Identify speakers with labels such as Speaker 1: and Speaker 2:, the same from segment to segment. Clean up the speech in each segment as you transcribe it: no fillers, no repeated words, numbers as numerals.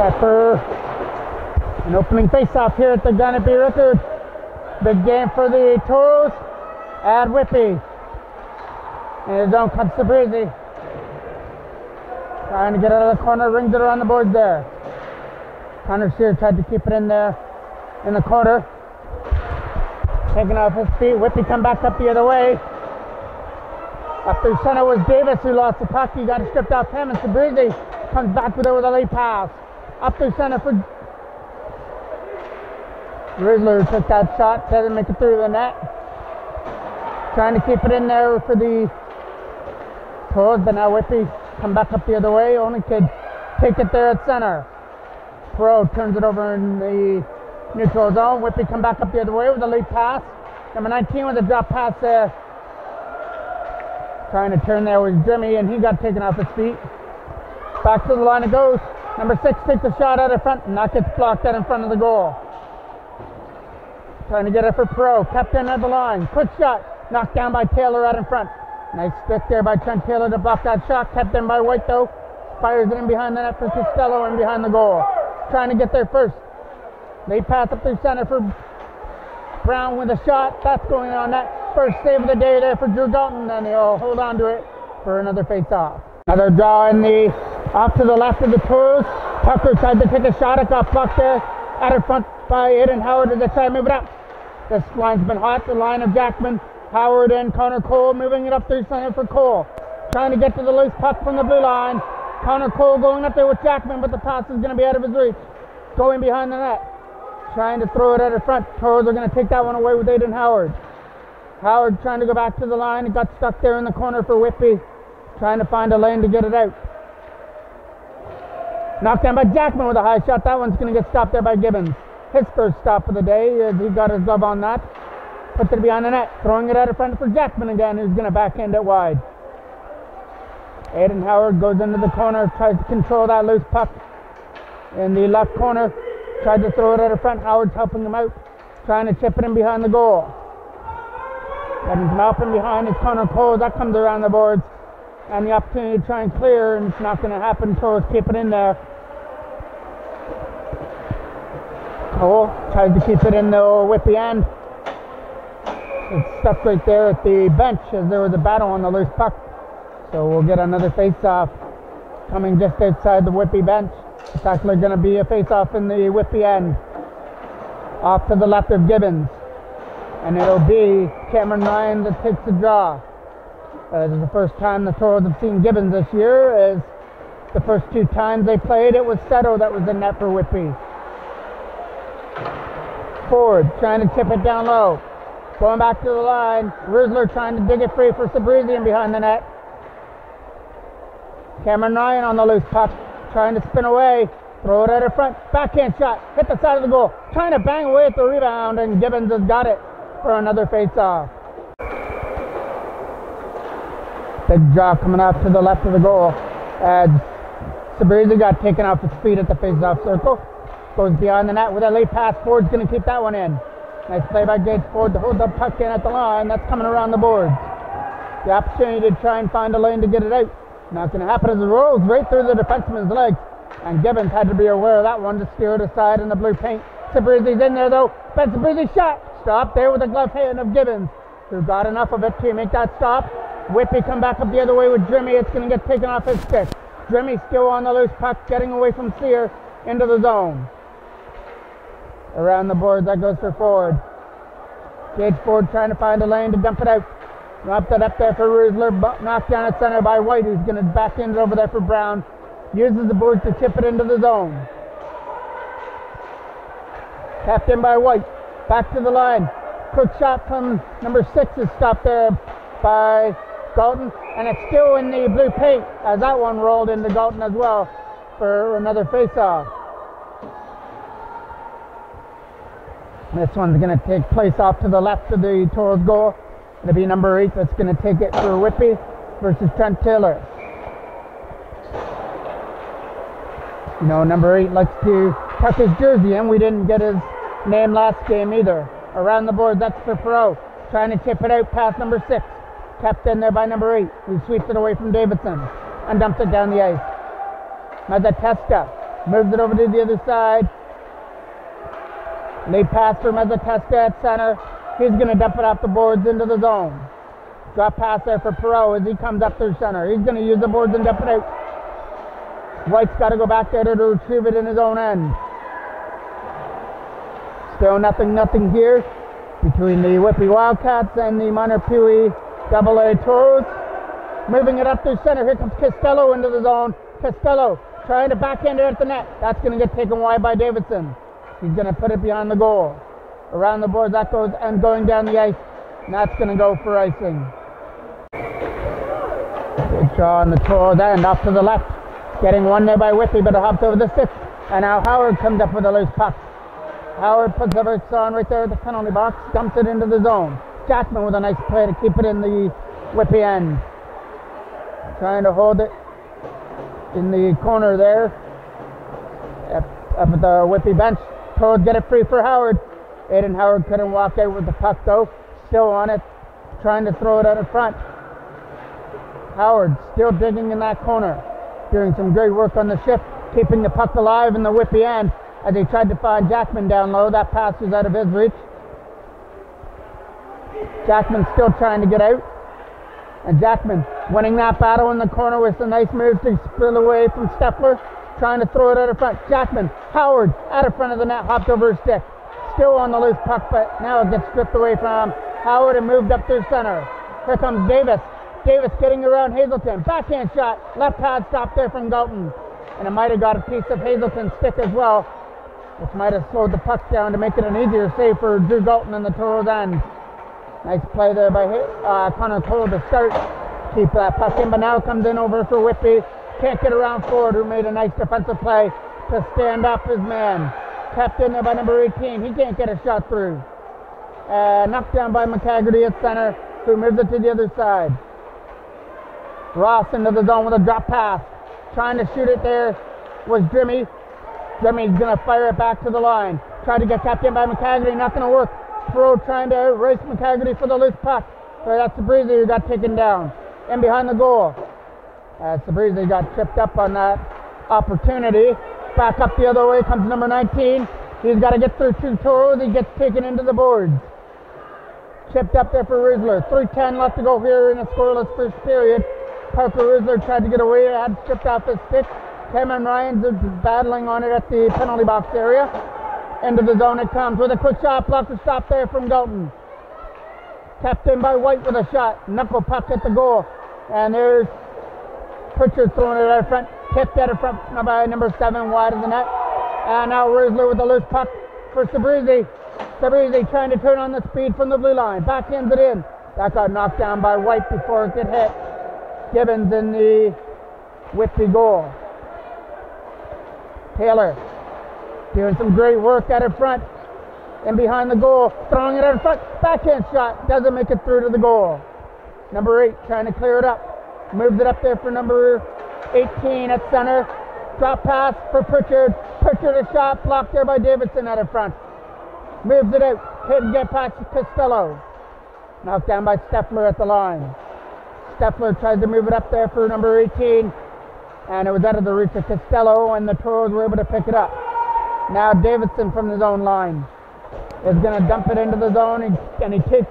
Speaker 1: Set for an opening face-off here at the Gonna Be Record. Big game for the Toros at Whitby. And his own comes to Breezy. Trying to get out of the corner, rings it around the boards there. Connor Shear tried to keep it in there in the corner. Taking off his feet, Whitby come back up the other way. Up through center was Davis, who lost the puck. He got it stripped off him, and Sabrizi comes back with it with a late pass. Up through center for Rizzler, took that shot, tried to make it through the net. Trying to keep it in there for the Toros, but now Whitby come back up the other way. Only could take it there at center. Pro turns it over in the neutral zone. Whitby come back up the other way with a late pass. Number 19 with a drop pass there. Trying to turn there was Jimmy, and he got taken off his feet. Back to the line it goes. Number 6 takes a shot out in front, and that gets blocked out in front of the goal. Trying to get it for Pro. Kept in at the line. Quick shot. Knocked down by Taylor out in front. Nice stick there by Trent Taylor to block that shot. Kept in by White though. Fires it in behind the net for Costello and behind the goal. Trying to get there first. They pass up through center for Brown with a shot. That's going on net. First save of the day there for Drew Dalton, and he'll hold on to it for another face-off. Another draw in the off to the left of the Toros. Tucker tried to take a shot. It got blocked there out in front by Aiden Howard as they try to move it up. This line's been hot. The line of Jackman, Howard, and Connor Cole moving it up through center for Cole. Trying to get to the loose puck from the blue line. Connor Cole going up there with Jackman, but the pass is going to be out of his reach. Going behind the net. Trying to throw it out in front. Toros are going to take that one away with Aiden Howard. Howard trying to go back to the line. It got stuck there in the corner for Whitby. Trying to find a lane to get it out. Knocked down by Jackman with a high shot. That one's going to get stopped there by Gibbons. His first stop of the day. He got his glove on that. Puts it behind the net. Throwing it out in front for Jackman again, who's going to backhand it wide. Aiden Howard goes into the corner. Tries to control that loose puck in the left corner. Tried to throw it out in front. Howard's helping him out. Trying to chip it in behind the goal. Letting him up and behind is Connor Cole. That comes around the boards. And the opportunity to try and clear, and it's not going to happen. Toros keep it in there. Cole tries to keep it in the Whitby end. It's stuck right there at the bench as there was a battle on the loose puck. So we'll get another face-off coming just outside the Whitby bench. It's actually going to be a face-off in the Whitby end. Off to the left of Gibbons. And it'll be Cameron Ryan that takes the draw. This is the first time the Toros have seen Gibbons this year, as the first 2 times they played, it was Seto that was in net for Whitby. Forward, trying to chip it down low. Going back to the line. Rizzler trying to dig it free for Sabrizian behind the net. Cameron Ryan on the loose puck, trying to spin away. Throw it out in front. Backhand shot. Hit the side of the goal. Trying to bang away at the rebound, and Gibbons has got it for another face-off. Big draw coming out to the left of the goal as Sabrizi got taken off his feet at the face-off circle. Goes behind the net with a late pass. Ford's going to keep that one in. Nice play by Gage Ford to hold the puck in at the line. That's coming around the boards. The opportunity to try and find a lane to get it out. Not going to happen as it rolls right through the defenseman's legs. And Gibbons had to be aware of that one to steer it aside in the blue paint. Sabrizi's in there though. But Sabrizi's shot. Stop there with the glove hand of Gibbons, who got enough of it to make that stop. Whitby come back up the other way with Jimmy. It's going to get taken off his stick. Jimmy still on the loose puck, getting away from Sear into the zone. Around the boards, that goes for Ford. Gage Ford trying to find a lane to dump it out. Dropped it up there for Rizzler, knocked down at center by White, who's going to back in it over there for Brown. Uses the boards to chip it into the zone. Tapped in by White. Back to the line. Quick shot from number 6 is stopped there by Galton, and it's still in the blue paint as that one rolled into Galton as well for another face-off. This one's going to take place off to the left of the Toros goal. It'll be number 8 that's going to take it for Whitby versus Trent Taylor. You know, number 8 likes to tuck his jersey in. We didn't get his name last game either. Around the board, that's for Perot. Trying to chip it out past number 6. Kept in there by number 8, who sweeps it away from Davidson and dumps it down the ice. Mazzatesta Moves it over to the other side. Late pass from Tester at center. He's going to dump it off the boards into the zone. Drop pass there for Perot as he comes up through center. He's going to use the boards and dump it out. White's got to go back there to retrieve it in his own end. Still nothing here between the Whitby Wildcats and the Montpelier AA Toros. Moving it up through center. Here comes Costello into the zone. Costello trying to backhand it at the net. That's going to get taken wide by Davidson. He's going to put it behind the goal. Around the boards that goes and going down the ice. And that's going to go for icing. Good draw on the Toros end off to the left. Getting one there by Whitby, but it hops over the stick. And now Howard comes up with a loose puck. Howard puts the brakes on right there at the penalty box. Dumps it into the zone. Jackman with a nice play to keep it in the Whitby end. Trying to hold it in the corner there. Up at the Whitby bench. Toros get it free for Howard. Aiden Howard couldn't walk out with the puck though. Still on it. Trying to throw it out in front. Howard still digging in that corner. Doing some great work on the shift. Keeping the puck alive in the Whitby end. As he tried to find Jackman down low. That pass was out of his reach. Jackman still trying to get out. And Jackman winning that battle in the corner with some nice moves to spill away from Steffler. Trying to throw it out of front. Jackman, Howard, out of front of the net, hopped over his stick. Still on the loose puck, but now it gets stripped away from Howard and moved up through center. Here comes Davis. Davis getting around Hazelton. Backhand shot. Left pad stop there from Galton. And it might have got a piece of Hazelton's stick as well, which might have slowed the puck down to make it an easier save for Drew Galton in the Toros end. Nice play there by Connor Cole to start. Keep that puck in, but now comes in over for Whitby. Can't get around Ford, who made a nice defensive play to stand up his man. Kept in there by number 18. He can't get a shot through. Knocked down by McCaggerty at center, who moves it to the other side. Ross into the zone with a drop pass. Trying to shoot it there was Drimmy. Drimmy's going to fire it back to the line. Tried to get kept in by McCaggerty, not going to work. Pro trying to race McCaggerty for the loose puck. So that's Sabrizi who got taken down. In behind the goal. Sabrizi got tripped up on that opportunity. Back up the other way comes number 19. He's got to get through two Toros. He gets taken into the boards. Chipped up there for Rizzler. 3:10 left to go here in a scoreless first period. Parker Rizzler tried to get away. Had stripped off his stick. Cameron Ryan's battling on it at the penalty box area. Into the zone it comes with a quick shot. Blocker stop there from Galton. Kept in by White with a shot. Knuckle puck at the goal. And there's Pritchard throwing it out front. Tipped out in front by number 7 wide of the net. And now Rizzler with the loose puck for Sabrizi. Sabrizi trying to turn on the speed from the blue line. Backhands it in. That got knocked down by White before it could hit Gibbons in the Whitby goal. Taylor doing some great work out in front and behind the goal, throwing it out in front. Backhand shot, doesn't make it through to the goal. Number 8 trying to clear it up. Moves it up there for number 18 at center. Drop pass for Pritchard. Pritchard a shot blocked there by Davidson out in front. Moves it out. Couldn't get past Costello. Knocked down by Steffler at the line. Steffler tries to move it up there for number 18. And it was out of the reach of Costello, and the Toros were able to pick it up. Now Davidson from his own line is going to dump it into the zone, and he takes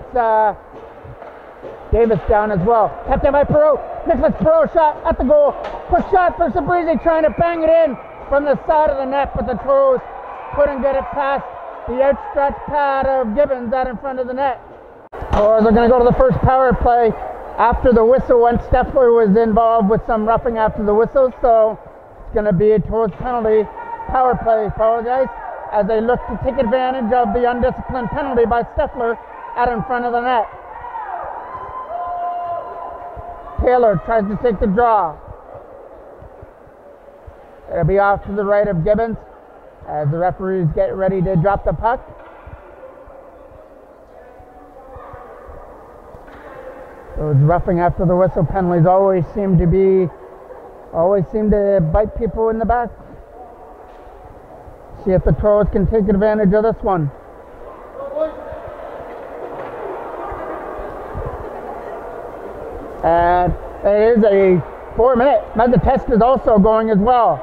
Speaker 1: Davis down as well. Kept in by Perot. Nicholas Perot shot at the goal. Quick shot for Sabrizi trying to bang it in from the side of the net, but the Toros couldn't get it past the outstretched pad of Gibbons out in front of the net. Toros are going to go to the first power play. After the whistle went, Steffler was involved with some roughing after the whistle, so it's going to be a Toros penalty power play, apologize, as they look to take advantage of the undisciplined penalty by Steffler out in front of the net. Taylor tries to take the draw. It'll be off to the right of Gibbons as the referees get ready to drop the puck. Those roughing after the whistle penalties always seem to bite people in the back. See if the Toros can take advantage of this one. And it is a 4-minute. Now the test is also going as well.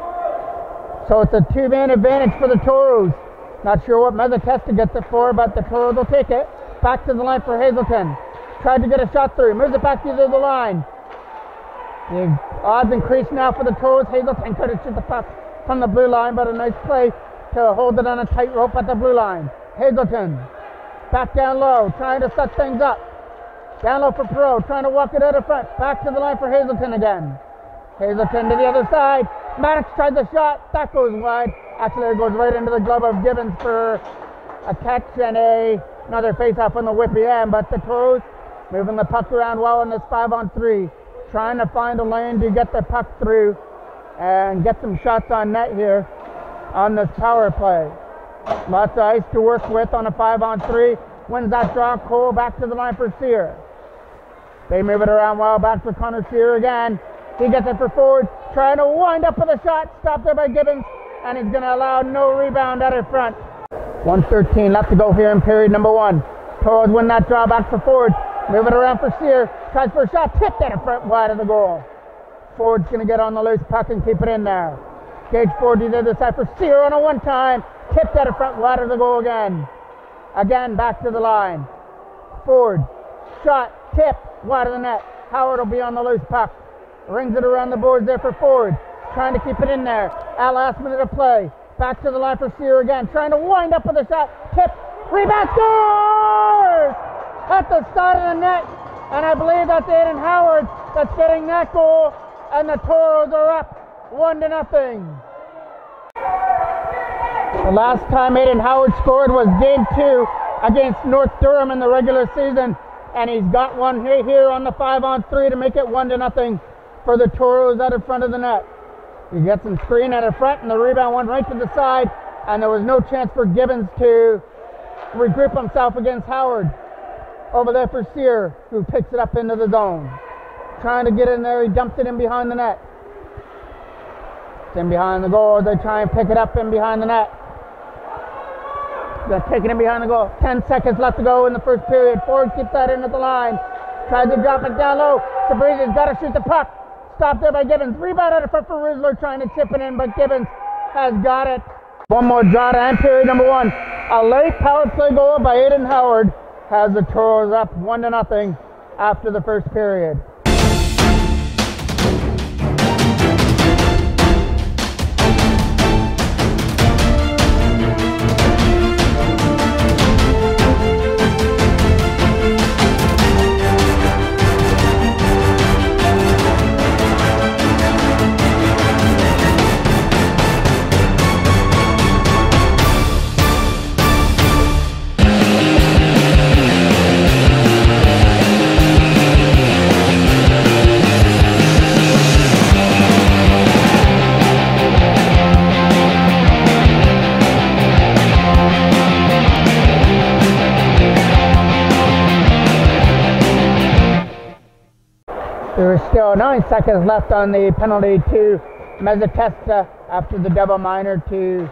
Speaker 1: So it's a two-man advantage for the Toros. Not sure what Mezzatesta gets it for, but the Toros will take it. Back to the line for Hazelton. Tried to get a shot through. Moves it back to the line. The odds increase now for the Toros. Hazelton could have shot the puck from the blue line, but a nice play to hold it on a tight rope at the blue line. Hazelton back down low, trying to set things up. Down low for Perot, trying to walk it out of front. Back to the line for Hazelton again. Hazelton to the other side. Maddox tried the shot. That goes wide. Actually, it goes right into the glove of Gibbons for a catch and another face-off on the Whitby end. But the Toros moving the puck around well in this 5-on-3. Trying to find a lane to get the puck through and get some shots on net here on this power play. Lots of ice to work with on a 5-on-3. Wins that draw. Cole back to the line for Sear. They move it around well. Back for Connor Sear again. He gets it for Ford. Trying to wind up with a shot. Stopped there by Gibbons. And he's going to allow no rebound out in front. 1:13 left to go here in period number 1. Toros win that draw. Back for Ford. Move it around for Sear. Tries for a shot. Tipped out in front wide of the goal. Ford's going to get on the loose puck and keep it in there. Gage Ford to the other side for Sear on a one-time. Tipped out in front wide of the goal again. Again, back to the line. Ford. Shot. Tip. Wide of the net. Howard will be on the loose puck. Rings it around the boards there for Ford. Trying to keep it in there. At last minute of play. Back to the line for Sear again. Trying to wind up with a shot. Tip. Rebound. Scores! At the side of the net. And I believe that's Aiden Howard that's getting that goal. And the Toros are up 1-0. The last time Aiden Howard scored was game 2 against North Durham in the regular season. And he's got one here on the 5-on-3 to make it 1-0 for the Toros out in front of the net. He gets some screen out in front and the rebound went right to the side. And there was no chance for Gibbons to regroup himself against Howard. Over there for Sear, who picks it up into the zone. Trying to get in there, he dumped it in behind the net. It's in behind the goal, they try and pick it up in behind the net. They're taking it behind the goal. 10 seconds left to go in the first period. Ford keeps that in at the line. Tries to drop it down low. Sabrizi's got to shoot the puck. Stopped there by Gibbons. Rebound out of front for Rizzler, trying to chip it in, but Gibbons has got it. One more draw to end period number 1. A late power play goal by Aiden Howard has the Toros up 1-0 after the first period. There is still 9 seconds left on the penalty to Mezzatesta after the double minor to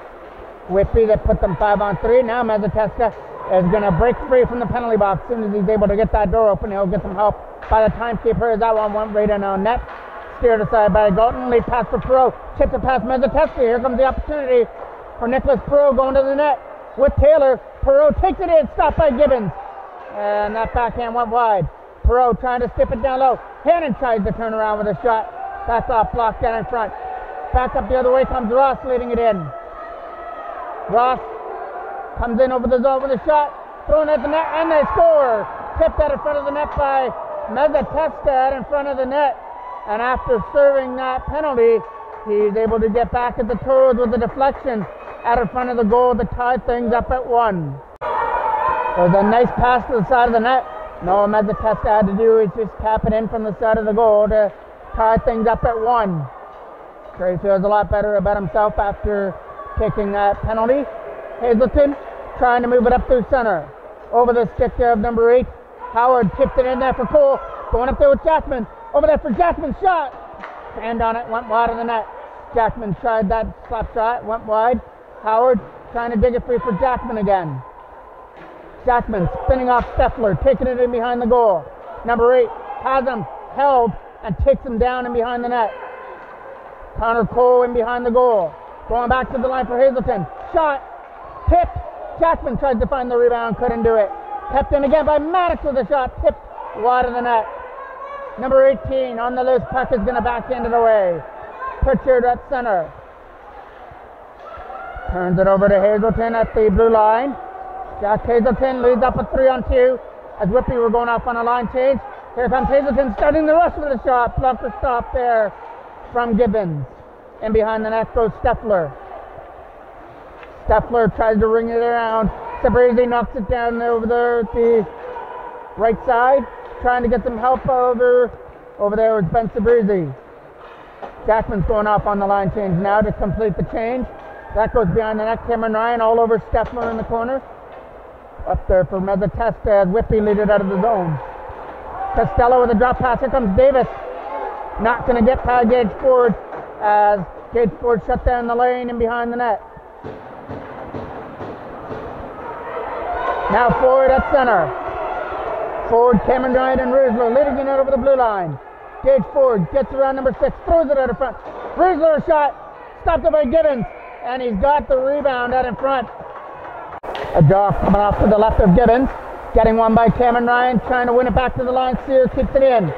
Speaker 1: Whitby that put them 5-on-3. Now Mezzatesta is going to break free from the penalty box. As soon as he's able to get that door open, he'll get some help by the timekeeper as that one went right in on net. Steered aside by Galton. Lead pass for Perot. Chips it past Mezzatesta. Here comes the opportunity for Nicholas Perot going to the net with Taylor. Perot takes it in. Stopped by Gibbons. And that backhand went wide. Perot trying to stip it down low. Hannon tries to turn around with a shot. That's off, blocked down in front. Back up the other way comes Ross leading it in. Ross comes in over the zone with a shot. Thrown at the net and they score. Tipped out in front of the net by Mezzatesta out in front of the net. And after serving that penalty, he's able to get back at the Toros with a deflection out in front of the goal to tie things up at 1. It was a nice pass to the side of the net. No, Mezzatesta had to do is just tap it in from the side of the goal to tie things up at 1. Trey feels a lot better about himself after taking that penalty. Hazelton trying to move it up through center. Over the stick there of number 8. Howard tipped it in there for Cole. Going up there with Jackman. Over there for Jackman. Shot. Stand on it. Went wide of the net. Jackman tried that slap shot. Went wide. Howard trying to dig it free for Jackman again. Jackman spinning off Steffler, taking it in behind the goal. Number 8 has him held and takes him down in behind the net. Connor Cole in behind the goal. Going back to the line for Hazelton. Shot. Tipped. Jackman tried to find the rebound. Couldn't do it. Kept in again by Maddox with a shot. Tipped wide of the net. Number 18 on the loose puck is going to back into the way. Pritchard at center. Turns it over to Hazelton at the blue line. Jack Hazelton leads up a 3-on-2 as Whitby were going off on a line change. Here comes Hazelton starting the rush with a shot. Blocker stop there from Gibbons. And behind the net goes Steffler. Steffler tries to ring it around. Sabrizi knocks it down over there at the right side. Trying to get some help over there with Ben Sabrizi. Jackman's going off on the line change now to complete the change. That goes behind the net. Cameron Ryan all over Steffler in the corner. Up there for Mezzatesta as Whitby lead it out of the zone. Costello with a drop pass. Here comes Davis. Not going to get past Gage Ford as Gage Ford shut down the lane and behind the net. Now Ford at center. Ford, Cameron Ryan, and Riesler leading it out over the blue line. Gage Ford gets around number 6, throws it out in front. Riesler shot, stopped it by Gibbons, and he's got the rebound out in front. A draw coming off to the left of Gibbons. Getting one by Cameron Ryan, trying to win it back to the line. Sears keeps it in.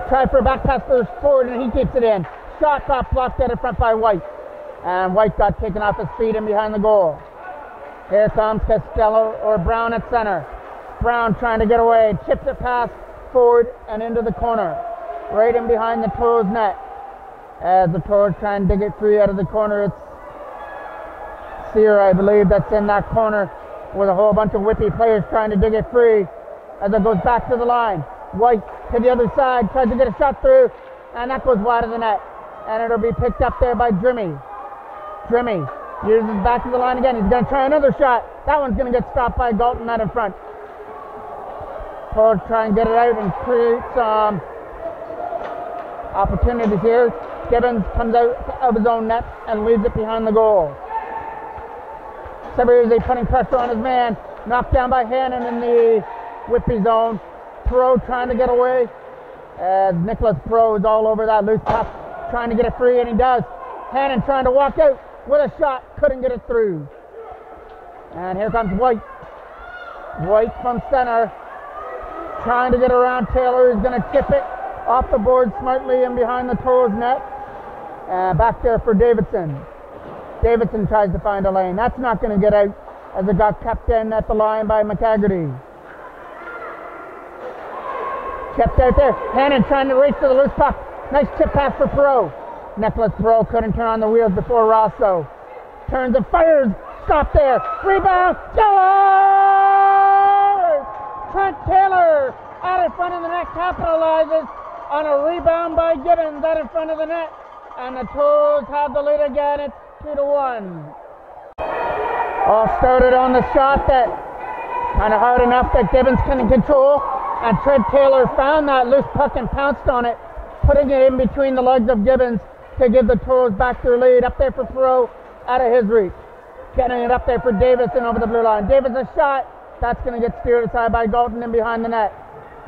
Speaker 1: Tried for a back pass for Ford, and he keeps it in. Shot got blocked out in front by White. And White got taken off his feet and behind the goal. Here comes Costello or Brown at center. Brown trying to get away. Chips it past Ford and into the corner. Right in behind the Toros net. As the Toros try and dig it free out of the corner. It's Sear, I believe, that's in that corner with a whole bunch of Whitby players trying to dig it free as it goes back to the line. White to the other side, tries to get a shot through, and that goes wide of the net. And it'll be picked up there by Drimmy. Drimmy uses back to the line again. He's going to try another shot. That one's going to get stopped by Galton out in front. Toros try and get it out and create some opportunities here. Gibbons comes out of his own net and leaves it behind the goal. Sabrizi putting pressure on his man. Knocked down by Hannon in the Whitby zone. Pro trying to get away. As Nicholas Pro is all over that loose puck. Trying to get it free, and he does. Hannon trying to walk out with a shot. Couldn't get it through. And here comes White. White from center. Trying to get around Taylor. He's going to tip it off the board smartly and behind the Toros net. Back there for Davidson. Davidson tries to find a lane. That's not going to get out as it got kept in at the line by McHaggerty. Kept out there. Hannon trying to race to the loose puck. Nice chip pass for Perot. Nicholas Perot couldn't turn on the wheels before Rosso. Turns and fires. Stop there. Rebound. Taylor! Trent Taylor out in front of the net capitalizes on a rebound by Gibbons out in front of the net. And the Toros have the lead again. It's 2-1. All started on the shot that kind of hard enough that Gibbons couldn't control. And Trent Taylor found that loose puck and pounced on it, putting it in between the legs of Gibbons to give the Toros back their lead. Up there for Perot, out of his reach. Getting it up there for Davidson over the blue line. Davidson shot. That's going to get steered aside by Galton and behind the net.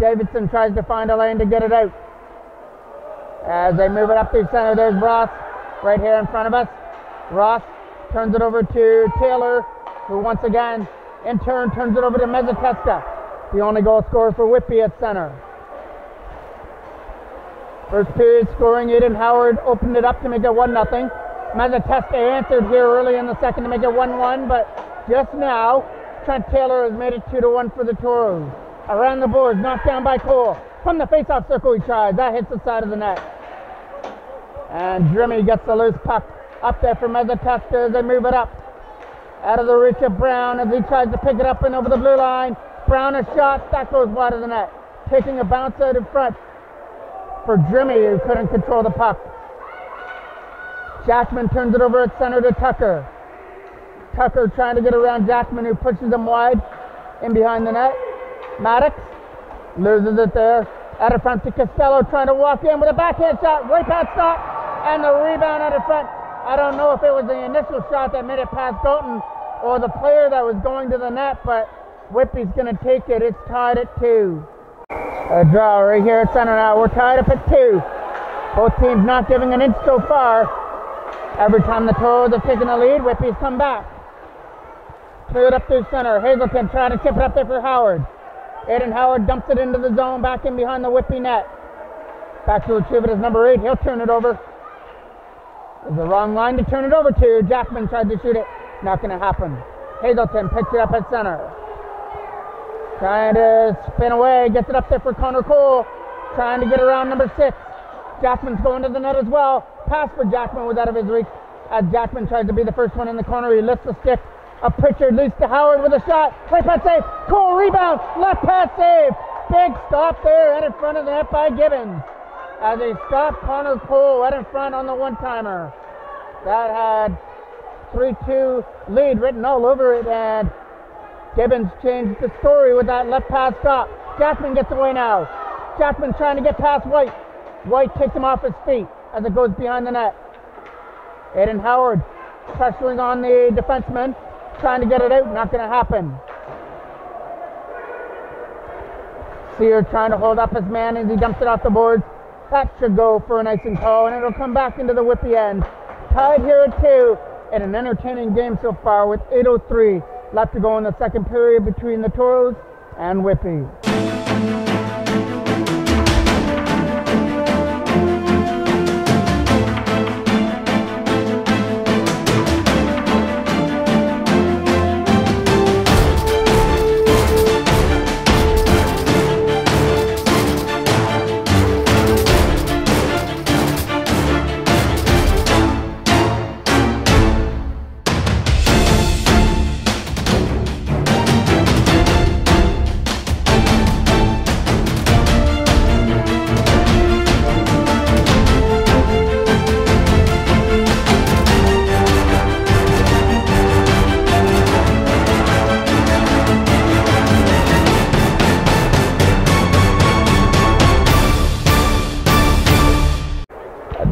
Speaker 1: Davidson tries to find a lane to get it out. As they move it up through center, there's Ross right here in front of us. Ross turns it over to Taylor, who once again, in turn, turns it over to Mezzatesta, the only goal scorer for Whitby at center. First period scoring, Aiden Howard opened it up to make it 1-0. Mezzatesta answered here early in the second to make it 1-1, but just now, Trent Taylor has made it 2-1 for the Toros. Around the boards, knocked down by Cole. From the face-off circle he tries. That hits the side of the net. And Drimmy gets the loose puck up there for Mezzatesta as they move it up. Out of the reach of Brown as he tries to pick it up and over the blue line. Brown a shot. That goes wide of the net. Taking a bounce out in front for Drimmy, who couldn't control the puck. Jackman turns it over at center to Tucker. Tucker trying to get around Jackman, who pushes him wide in behind the net. Maddox loses it there. Out in front to Costello, trying to walk in with a backhand shot. Right past stop. And the rebound out in front. I don't know if it was the initial shot that made it past Galton or the player that was going to the net, but Whitby's going to take it. It's tied at 2. A draw right here at center now. We're tied up at 2. Both teams not giving an inch so far. Every time the Toros have taken the lead, Whitby's come back. Cleared up through center. Hazelton trying to chip it up there for Howard. Aiden Howard dumps it into the zone, back in behind the Whitby net. Back to retrieve it is number 8. He'll turn it over. There's the wrong line to turn it over to. Jackman tried to shoot it. Not going to happen. Hazelton picks it up at center. Trying to spin away. Gets it up there for Connor Cole. Trying to get around number 6. Jackman's going to the net as well. Pass for Jackman was out of his reach. As Jackman tries to be the first one in the corner, he lifts the stick. Up Pritchard, leads to Howard with a shot. Right pass save. Cole rebound. Left pass save. Big stop there right in front of the net by Gibbons. As they stop Connor Cole right in front on the one-timer. That had 3-2 lead written all over it, and Gibbons changed the story with that left pass stop. Jackman gets away now. Jackman trying to get past White. White takes him off his feet as it goes behind the net. Aiden Howard pressuring on the defenseman, trying to get it out. Not going to happen. Sear trying to hold up his man as he dumps it off the boards. That should go for an icing call, and it'll come back into the Whitby end. Tied here at 2 in an entertaining game so far with 8:03 left to go in the second period between the Toros and Whitby.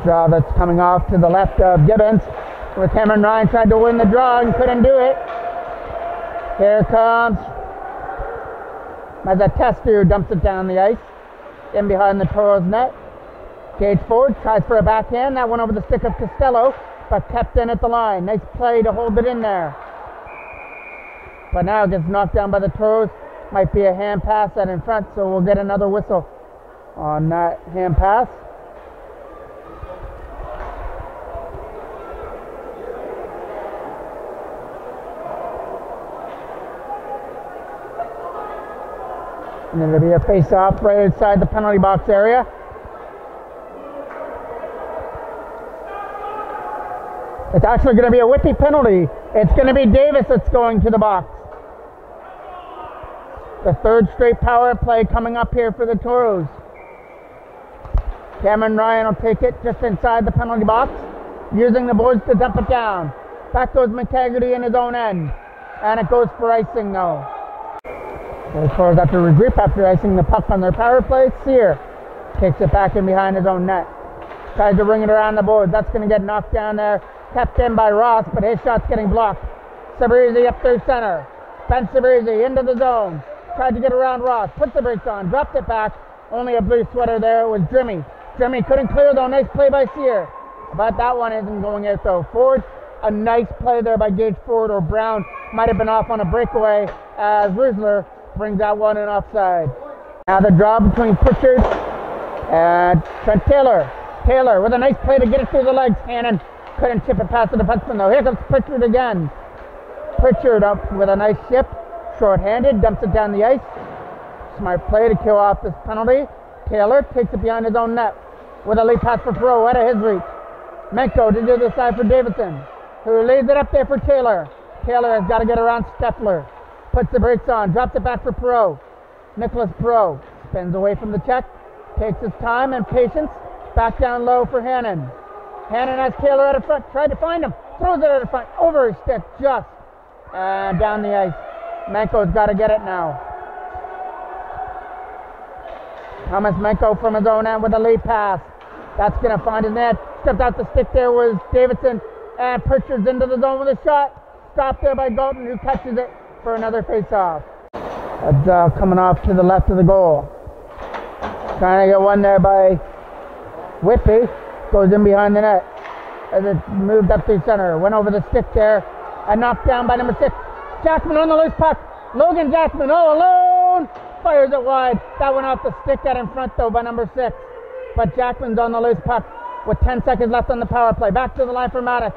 Speaker 1: Draw that's coming off to the left of Gibbons, with Cameron Ryan tried to win the draw and couldn't do it. Here comes Mazzatestu, dumps it down the ice in behind the Toros net. Gage Ford tries for a backhand. That went over the stick of Costello, but kept in at the line. Nice play to hold it in there. But now it gets knocked down by the Toros. Might be a hand pass out in front, so we'll get another whistle on that hand pass. And then there'll be a face-off right outside the penalty box area. It's actually going to be a Whitby penalty. It's going to be Davis that's going to the box. The third straight power play coming up here for the Toros. Cameron Ryan will take it just inside the penalty box, using the boards to dump it down. Back goes McTaggarty in his own end. And it goes for icing now. The Toros have to regroup after icing the puck on their power play. Sear takes it back in behind his own net. Tries to ring it around the board. That's going to get knocked down there. Kept in by Ross, but his shot's getting blocked. Sabrizi up through center. Ben Sabrizi into the zone. Tried to get around Ross. Put the brakes on. Dropped it back. Only a blue sweater there. It was Drimmy. Drimmy couldn't clear though. Nice play by Sear. But that one isn't going out though. Ford, a nice play there by Gage Ford, or Brown might have been off on a breakaway as Riesler brings that one in offside. Now the draw between Pritchard and Trent Taylor. Taylor with a nice play to get it through the legs. Hannon couldn't chip it past the defenseman though. Here comes Pritchard again. Pritchard up with a nice chip. Short-handed, dumps it down the ice. Smart play to kill off this penalty. Taylor takes it behind his own net with a lead pass for Perot out of his reach. Menko to the other side for Davidson, who leads it up there for Taylor. Taylor has got to get around Steffler. Puts the brakes on, drops it back for Perot. Nicholas Perot spins away from the check, takes his time and patience. Back down low for Hannon. Hannon has Taylor out of front, tried to find him, throws it out of front, over his stick just, and down the ice. Menko's got to get it now. Thomas Menko from his own end with a lead pass. That's going to find his net. Stepped out the stick there was Davidson, and Pritchard's into the zone with a shot. Stopped there by Galton, who catches it for another face-off. That's coming off to the left of the goal. Trying to get one there by Whitby. Goes in behind the net. as it moved up through center. Went over the stick there and knocked down by number 6. Jackman on the loose puck. Logan Jackman all alone. Fires it wide. That went off the stick out in front though by number 6. But Jackman's on the loose puck with 10 seconds left on the power play. Back to the line for Maddox.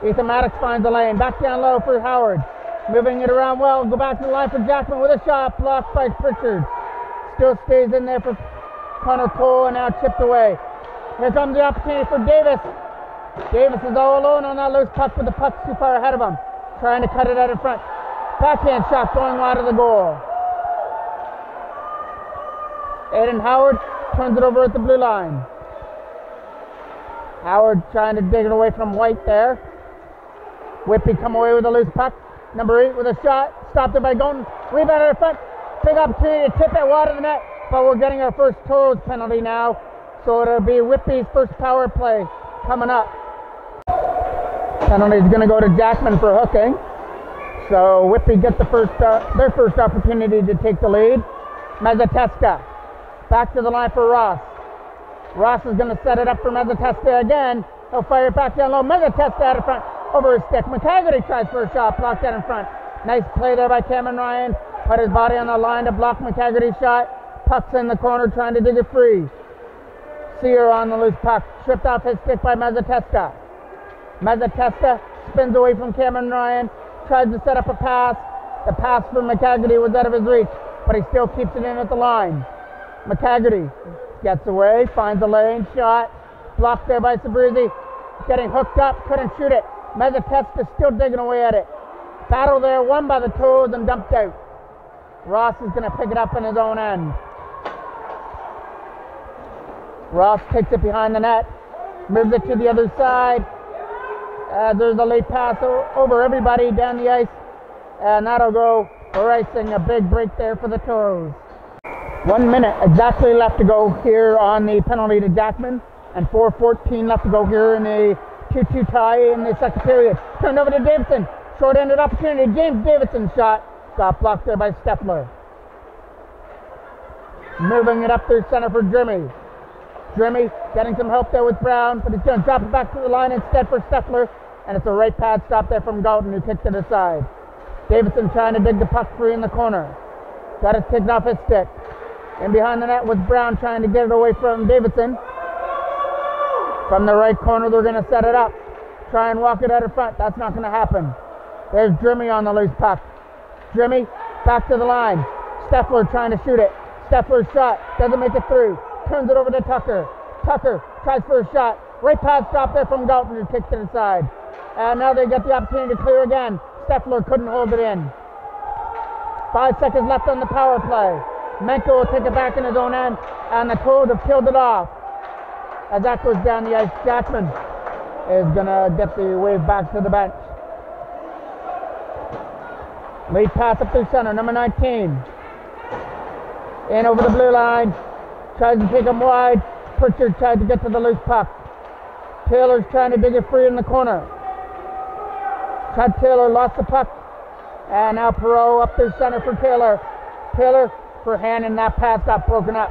Speaker 1: Ethan Maddox finds the lane. Back down low for Howard. Moving it around well. Go back to the line for Jackman with a shot. Blocked by Pritchard. Still stays in there for Connor Cole and now chipped away. Here comes the opportunity for Davis. Davis is all alone on that loose puck, but the puck's too far ahead of him. Trying to cut it out in front. Backhand shot going wide of the goal. Aiden Howard turns it over at the blue line. Howard trying to dig it away from White there. Whitby come away with a loose puck. Number 8 with a shot. Stopped it by Golden. Rebound in front. Big opportunity to tip it wide of the net. But we're getting our first Toros penalty now. So it'll be Whitby's first power play coming up. Penalty is going to go to Jackman for hooking. So Whitby get their first opportunity to take the lead. Mazzateska back to the line for Ross. Ross is going to set it up for Mazzateska again. He'll fire it back down low. Mazzateska out in front over his stick. McHaggerty tries for a shot, blocked out in front. Nice play there by Cameron Ryan. Put his body on the line to block McHaggerty's shot. Puck's in the corner trying to dig it free. Sear on the loose puck. Stripped off his stick by Mazzateska. Mazzateska spins away from Cameron Ryan. Tries to set up a pass. The pass from McHaggerty was out of his reach, but he still keeps it in at the line. McHaggerty gets away, finds a lane shot. Blocked there by Sabrizi. Getting hooked up, couldn't shoot it. Mazzateska still digging away at it. Battle there, won by the toes and dumped out. Ross is going to pick it up in his own end. Ross takes it behind the net, moves it to the other side. There's a late pass over everybody down the ice, and that'll go for icing. A big break there for the Toros. 1 minute exactly left to go here on the penalty to Jackman, and 4:14 left to go here in the 2-2 tie in the second period. Turned over to Davidson. Short-handed opportunity. James Davidson shot. Got blocked there by Steffler. Moving it up through center for Drimmy. Drimmy getting some help there with Brown, but he's going to drop it back to the line instead for Steffler. And it's a right pad stop there from Galton, who kicks it aside. Davidson trying to dig the puck free in the corner. Got it taken off his stick. And behind the net was Brown trying to get it away from Davidson. From the right corner, they're going to set it up. Try and walk it out in front. That's not going to happen. There's Drimmy on the loose puck. Drimmy back to the line. Steffler trying to shoot it. Steffler's shot doesn't make it through. Turns it over to Tucker. Tucker tries for a shot. Right pad stop there from Galton, who kicks it aside. And now they get the opportunity to clear again. Steffler couldn't hold it in. 5 seconds left on the power play. Menko will take it back in his own end, and the Toros have killed it off. As that goes down the ice, Jackman is going to get the wave back to the bench. Lead pass up through center, number 19. In over the blue line. Tries to take him wide. Pritchard tried to get to the loose puck. Taylor's trying to dig it free in the corner. Chad Taylor lost the puck. And now Perot up through center for Taylor. Taylor for hand, and that pass got broken up.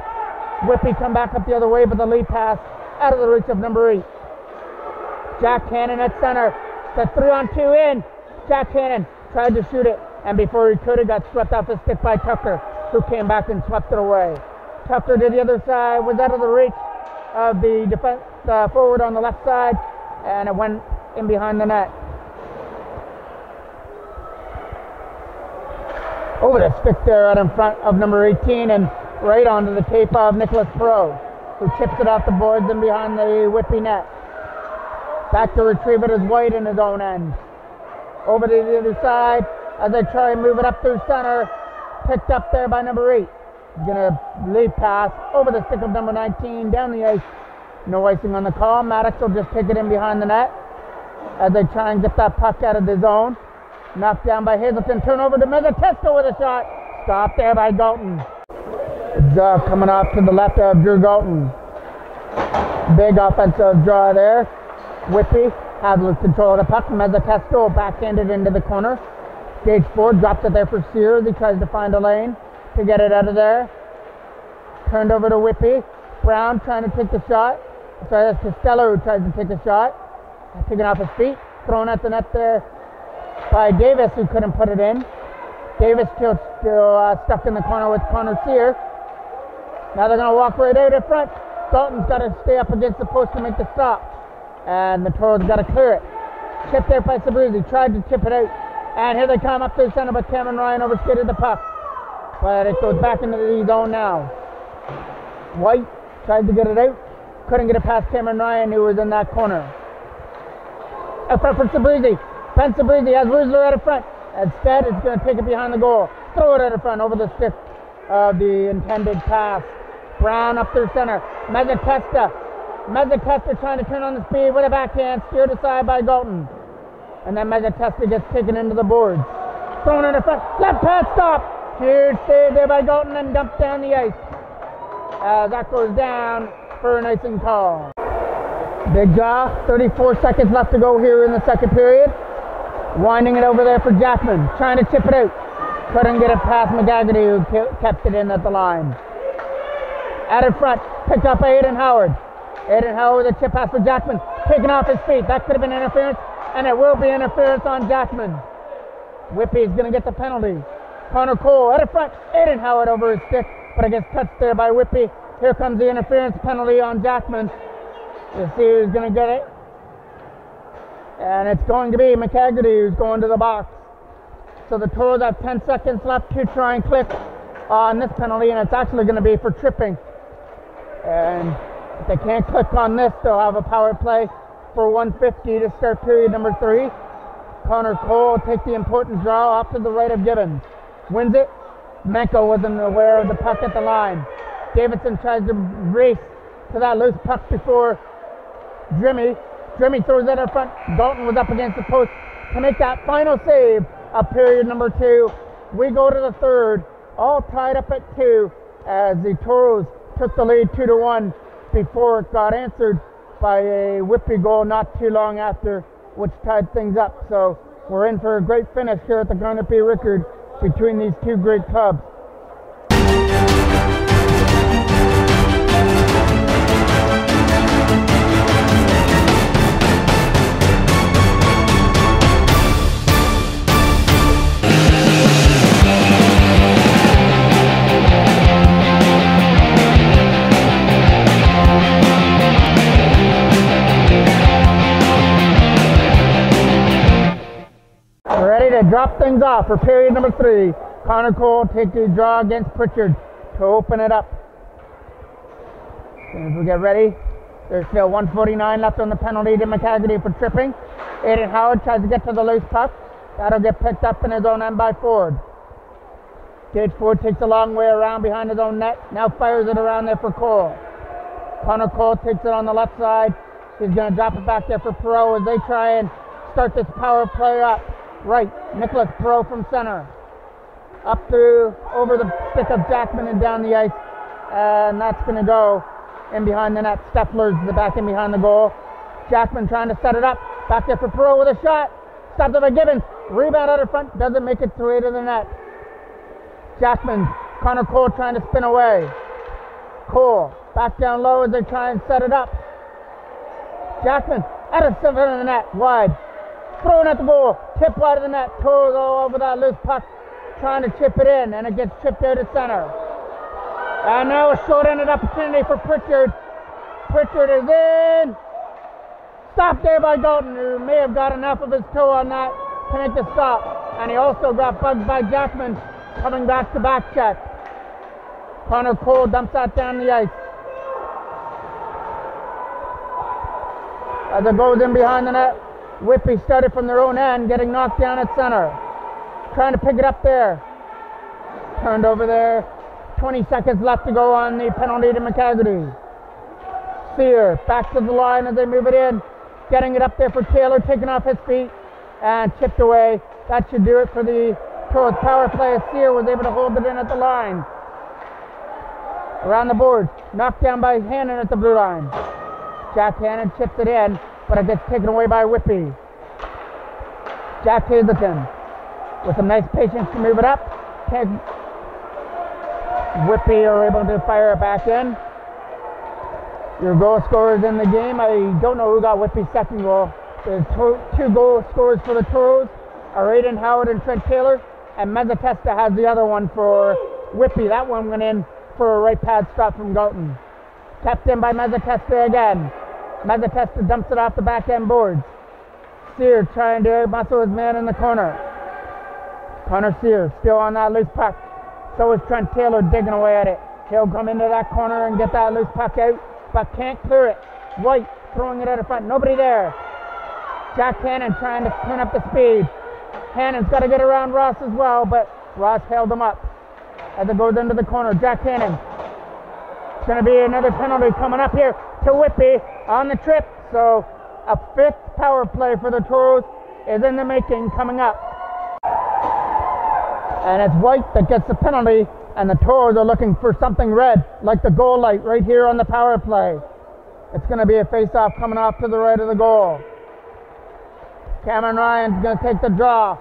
Speaker 1: Whitby come back up the other way, but the lead pass out of the reach of number 8. Jack Hannon at center. The 3-on-2 in. Jack Hannon tried to shoot it, and before he could, it got swept off his stick by Tucker, who came back and swept it away. Tucker to the other side, was out of the reach of the defense forward on the left side, and it went in behind the net. Over the stick there out in front of number 18 and right onto the tape of Nicholas Perot, who chips it off the boards and behind the Whitby net. Back to retrieve it is White in his own end. Over to the other side as they try and move it up through center. Picked up there by number 8. He's going to lead pass over the stick of number 19 down the ice. No icing on the call. Maddox will just take it in behind the net as they try and get that puck out of the zone. Knocked down by Hazelton. Turnover to Mazzateska with a shot. Stopped there by Galton. Coming off to the left of Drew Galton. Big offensive draw there. Whitby has control of the puck. Mazzateska backhanded into the corner. Gage Ford drops it there for Sears. He tries to find a lane to get it out of there. Turned over to Whitby. Brown trying to take the shot. Sorry, that's Costello who tries to take a shot. Taken off his feet, thrown at the net there by Davis, who couldn't put it in. Davis still stuck in the corner with Connor Sear. Now they're going to walk right out in front. Dalton's got to stay up against the post to make the stop. And the Toros got to clear it. Chip there by Sabruzzi. Tried to chip it out. And here they come up to the center, but Cameron Ryan overskated the puck. But it goes back into the zone now. White tried to get it out. Couldn't get it past Cameron Ryan, who was in that corner. Up front for Sabruzzi. Ben Sabruzzi has Rusler out of front. Instead, it's going to take it behind the goal. Throw it out of front over the stick of the intended pass. Brown up through center. Mezzatesta trying to turn on the speed with a backhand. Steered aside by Galton. And then Mezzatesta gets taken into the boards. Thrown in the front. Left pass stop. Huge save there by Galton and dumped down the ice. That goes down for an icing call. Big Jaw, 34 seconds left to go here in the second period. Winding it over there for Jackman. Trying to chip it out. Couldn't get it past McGaggerty, who kept it in at the line. Out in front, picked up by Aiden Howard. Aiden Howard with a chip pass for Jackman. Taken off his feet. That could have been interference, and it will be interference on Jackman. Whitby's going to get the penalty. Connor Cole out in front. Aiden Howard over his stick, but it gets touched there by Whitby. Here comes the interference penalty on Jackman. We'll see who's going to get it. And it's going to be McHaggerty who's going to the box. So the Toros have 10 seconds left to try and click on this penalty, and it's actually going to be for tripping. And if they can't click on this, they'll have a power play for 150 to start period number 3. Connor Cole will take the important draw off to the right of Gibbons. Wins it. Menko wasn't aware of the puck at the line. Davidson tries to race to that loose puck before Drimmy throws it in front. Dalton was up against the post to make that final save of period number 2. We go to the third, all tied up at 2 as the Toros took the lead 2-1 before it got answered by a Whitby goal not too long after, which tied things up. So we're in for a great finish here at the Garnet B. Rickard between these two great clubs. To drop things off for period number 3. Connor Cole takes the draw against Pritchard to open it up. As soon as we get ready, there's still 1:49 left on the penalty to McHaggerty for tripping. Aiden Howard tries to get to the loose puck. That'll get picked up in his own end by Ford. Gage Ford takes a long way around behind his own net. Now fires it around there for Cole. Connor Cole takes it on the left side. He's going to drop it back there for Perot as they try and start this power play up. Right, Nicholas Perot from center. Up through, over the stick of Jackman and down the ice. And that's going to go in behind the net. Steffler's the back in behind the goal. Jackman trying to set it up. Back there for Perot with a shot. Stopped it by Gibbons. Rebound out of front. Doesn't make it through to the net. Jackman, Connor Cole trying to spin away. Cole back down low as they try and set it up. Jackman out of center of the net. Wide. Thrown at the goal, tip wide of the net, Toros all over that loose puck, trying to chip it in, and it gets chipped out of center. And now a short-ended opportunity for Pritchard. Pritchard is in. Stopped there by Dalton, who may have got enough of his toe on that to make the stop. And he also got bugged by Jackman coming back to back check. Connor Cole dumps that down the ice. As it goes in behind the net, Whitby started from their own end, getting knocked down at center. Trying to pick it up there. Turned over there. 20 seconds left to go on the penalty to McHaggerty. Sear back to the line as they move it in. Getting it up there for Taylor, taking off his feet and chipped away. That should do it for the Toros power play. Sear was able to hold it in at the line. Around the boards. Knocked down by Hannon at the blue line. Jack Hannon chips it in, but it gets taken away by Whitby. Jack Hazelton with some nice patience to move it up. Whitby are able to fire it back in. Your goal scorers in the game. I don't know who got Whitby's second goal. The two goal scorers for the Toros are Aiden Howard and Trent Taylor, and Mezzatesta has the other one for Whitby. That one went in for a right pad stop from Galton. Kept in by Mezzatesta again. Mezzatesta dumps it off the back end boards. Sear trying to muscle his man in the corner. Connor Sear still on that loose puck. So is Trent Taylor digging away at it. He'll come into that corner and get that loose puck out, but can't clear it. White throwing it out of front. Nobody there. Jack Hannon trying to turn up the speed. Hannon's got to get around Ross as well, but Ross held him up as it goes into the corner. Jack Hannon. It's going to be another penalty coming up here to Whitby on the trip. So a fifth power play for the Toros is in the making coming up. And it's White that gets the penalty, and the Toros are looking for something red, like the goal light right here on the power play. It's going to be a face-off coming off to the right of the goal. Cameron Ryan's going to take the draw.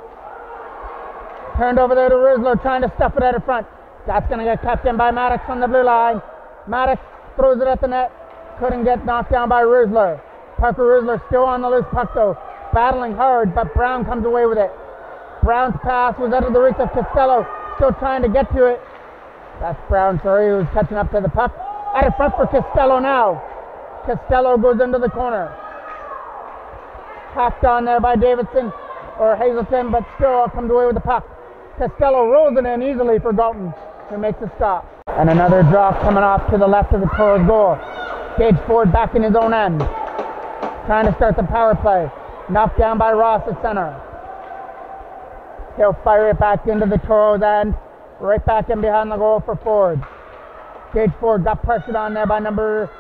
Speaker 1: Turned over there to Risler, trying to stuff it out of front. That's going to get kept in by Maddox on the blue line. Maddox throws it at the net. Couldn't get knocked down by Risler. Parker Risler still on the loose puck though. Battling hard, but Brown comes away with it. Brown's pass was out of the reach of Costello. Still trying to get to it. That's Brown, sorry, who was catching up to the puck. Out of front for Costello now. Costello goes into the corner. Hacked on there by Davidson or Hazelton, but still comes away with the puck. Costello rolls it in easily for Galton, who makes a stop. And another draw coming off to the left of the Toros goal. Gage Ford back in his own end. Trying to start the power play. Knocked down by Ross at center. He'll fire it back into the Toros end. Right back in behind the goal for Ford. Gage Ford got pressured on there by number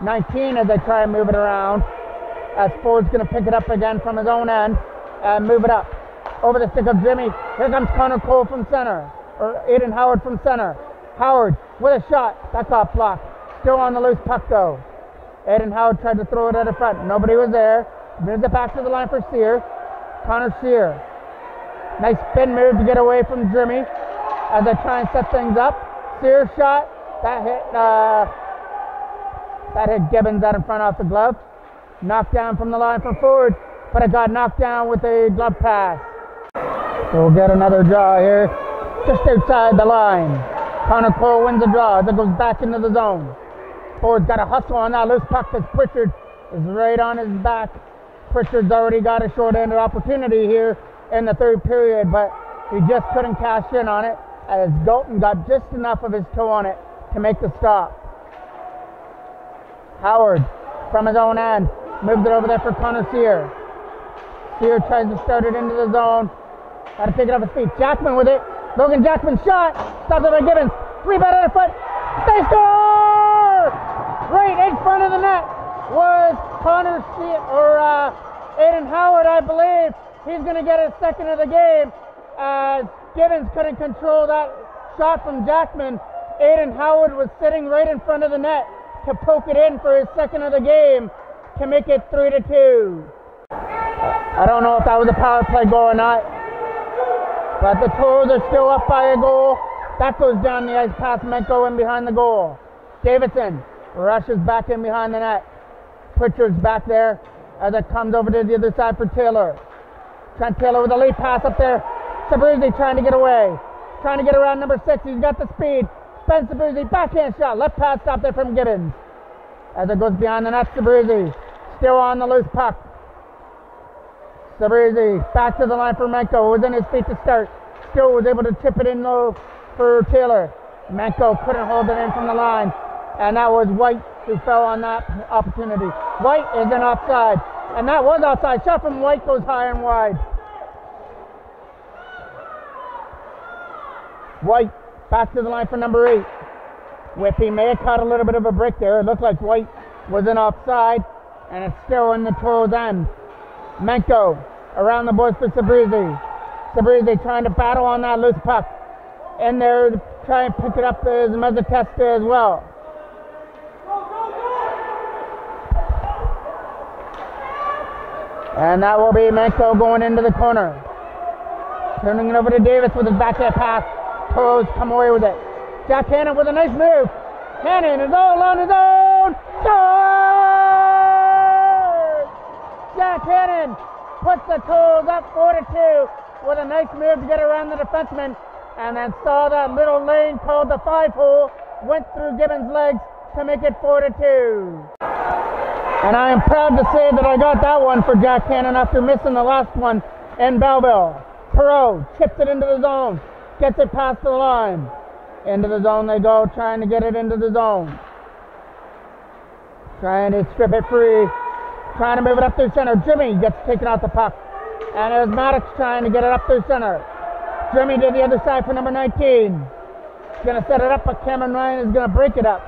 Speaker 1: 19 as they try and move it around. As Ford's going to pick it up again from his own end and move it up. Over the stick of Jimmy. Here comes Connor Cole from center. Or Aiden Howard from center. Howard with a shot. That got blocked. Still on the loose puck though. Aiden Howard tried to throw it out of front. Nobody was there. Moves it back to the line for Sear. Connor Sear. Nice spin move to get away from Jimmy as they try and set things up. Sear's shot. That hit Gibbons out in front off the glove. Knocked down from the line for Ford, but it got knocked down with a glove pass. So we'll get another draw here, just outside the line. Connor Cole wins the draw as it goes back into the zone. Ford's got a hustle on that loose puck as Pritchard is right on his back. Pritchard's already got a short-handed opportunity here in the third period, but he just couldn't cash in on it as Galton got just enough of his toe on it to make the stop. Howard from his own end moves it over there for Connor Sear. Sear tries to start it into the zone. Got to pick it up his feet. Jackman with it. Logan Jackman shot. Stopped it by Gibbons. Rebound out of foot. They score! Right in front of the net was Connor Sear, or Aiden Howard, I believe. He's going to get his second of the game as Gibbons couldn't control that shot from Jackman. Aiden Howard was sitting right in front of the net to poke it in for his second of the game to make it 3-2. I don't know if that was a power play goal or not, but the Toros are still up by a goal. That goes down the ice past Menko in behind the goal. Davidson rushes back in behind the net. Pritchard's back there as it comes over to the other side for Taylor. Trent Taylor with a lead pass up there. Sabruzzi trying to get away. Trying to get around number 6. He's got the speed. Ben Sabruzzi, backhand shot. Left pass stop there from Gibbons. As it goes behind the net, Sabruzzi still on the loose puck. Sabruzzi back to the line for Menko. Was in his feet to start. Still was able to chip it in low for Taylor. Menko couldn't hold it in from the line. And that was White who fell on that opportunity. White is in offside. And that was offside. Shot from White goes high and wide. White back to the line for number 8. Whitby may have caught a little bit of a break there. It looked like White was in offside. And it's still in the Toros end. Menko around the boards for Sabruzzi. Sabruzzi trying to battle on that loose puck. In there to try and pick it up as Mezzatesta as well. And that will be Menko going into the corner. Turning it over to Davis with his backhand pass. Toros come away with it. Jack Hannon with a nice move. Hannon is all on his own. Scores! Jack Hannon puts the Toros up 4-2 with a nice move to get around the defenseman, and then saw that little lane called the 5-hole, went through Gibbons' legs to make it 4-2. And I am proud to say that I got that one for Jack Hannon after missing the last one in Belleville. Perot chips it into the zone, gets it past the line. Into the zone they go, trying to get it into the zone. Trying to strip it free. Trying to move it up through center. Jimmy gets taken out the puck. And it was Maddox trying to get it up through center. Jimmy to the other side for number 19. He's going to set it up, but Cameron Ryan is going to break it up.